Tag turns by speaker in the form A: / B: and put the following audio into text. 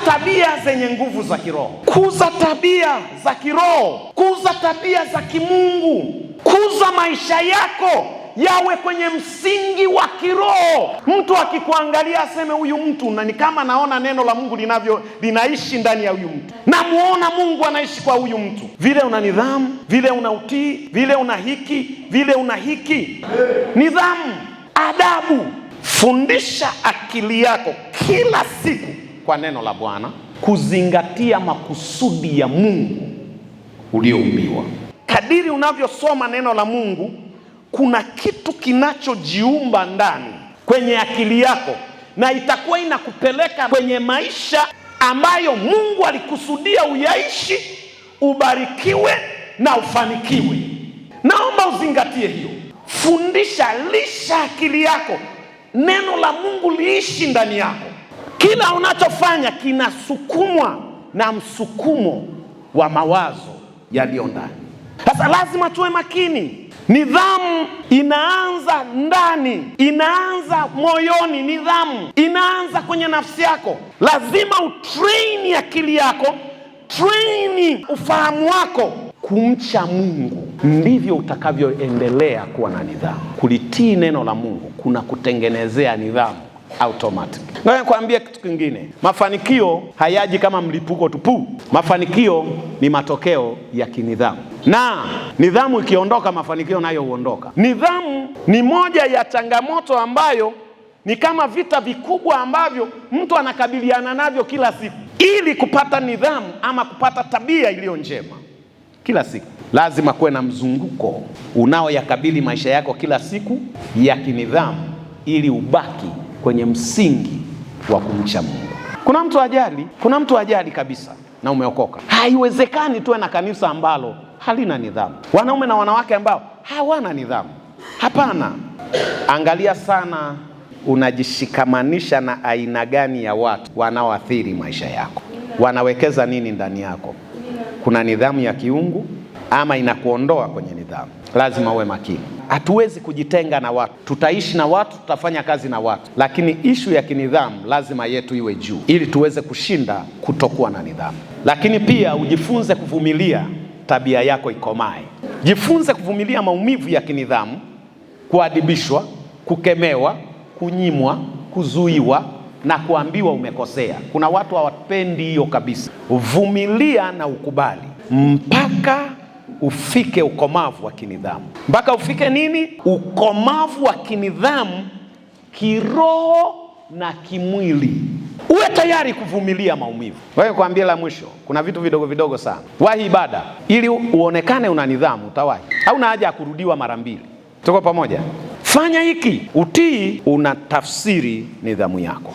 A: tabia zenye nguvu za kiroho, kuza tabia za kiroho, kuza tabia za kimungu, kuza maisha yako yawe kwenye msingi wa kiroho. Mtu akikuangalia aseme huyu mtu, na ni kama naona neno la Mungu linaishi ndani ya huyu mtu, namuona Mungu anaishi kwa huyu mtu. Vile una nidhamu, vile una utii, vile una hiki, vile una hiki. Nidhamu, adabu. Fundisha akili yako kila siku kwa neno la Bwana kuzingatia makusudi ya Mungu ulioumbiwa. Kadiri unavyosoma neno la Mungu, kuna kitu kinachojiumba ndani kwenye akili yako, na itakuwa inakupeleka kwenye maisha ambayo Mungu alikusudia uyaishi, ubarikiwe na ufanikiwe. Naomba uzingatie hiyo. Fundisha, lisha akili yako, neno la Mungu liishi ndani yako. Kila unachofanya kinasukumwa na msukumo wa mawazo yaliyo ndani. Sasa lazima tuwe makini. Nidhamu inaanza ndani, inaanza moyoni. Nidhamu inaanza kwenye nafsi yako. Lazima utrain akili yako, train ufahamu wako kumcha Mungu. Ndivyo utakavyoendelea kuwa na nidhamu. Kulitii neno la Mungu kuna kutengenezea nidhamu automatic. Ngoja nikwambie kitu kingine. Mafanikio hayaji kama mlipuko tupu. Mafanikio ni matokeo ya kinidhamu, na nidhamu ikiondoka, mafanikio nayo huondoka. Nidhamu ni moja ya changamoto ambayo ni kama vita vikubwa ambavyo mtu anakabiliana navyo kila siku. Ili kupata nidhamu ama kupata tabia iliyo njema kila siku, lazima kuwe na mzunguko unaoyakabili maisha yako kila siku ya kinidhamu, ili ubaki kwenye msingi wa kumcha Mungu. Kuna mtu ajali kabisa na umeokoka. Haiwezekani tuwe na kanisa ambalo halina nidhamu, wanaume na wanawake ambao hawana nidhamu. Hapana. Angalia sana unajishikamanisha na aina gani ya watu wanaoathiri maisha yako. Wanawekeza nini ndani yako? Kuna nidhamu ya kiungu ama inakuondoa kwenye nidhamu? Lazima uwe makini. Hatuwezi kujitenga na watu. Tutaishi na watu, tutafanya kazi na watu, lakini ishu ya kinidhamu lazima yetu iwe juu, ili tuweze kushinda kutokuwa na nidhamu. Lakini pia ujifunze kuvumilia, tabia yako ikomae. Jifunze kuvumilia maumivu ya kinidhamu, kuadibishwa, kukemewa, kunyimwa, kuzuiwa na kuambiwa umekosea. Kuna watu hawapendi hiyo kabisa. Vumilia na ukubali mpaka ufike ukomavu wa kinidhamu. Mpaka ufike nini? Ukomavu wa kinidhamu kiroho na kimwili. Uwe tayari kuvumilia maumivu. Wewe kuambia la mwisho, kuna vitu vidogo vidogo sana. Wahi ibada ili uonekane una nidhamu, utawahi. Hauna haja ya kurudiwa mara mbili. Tuko pamoja? Fanya hiki. Utii unatafsiri nidhamu yako.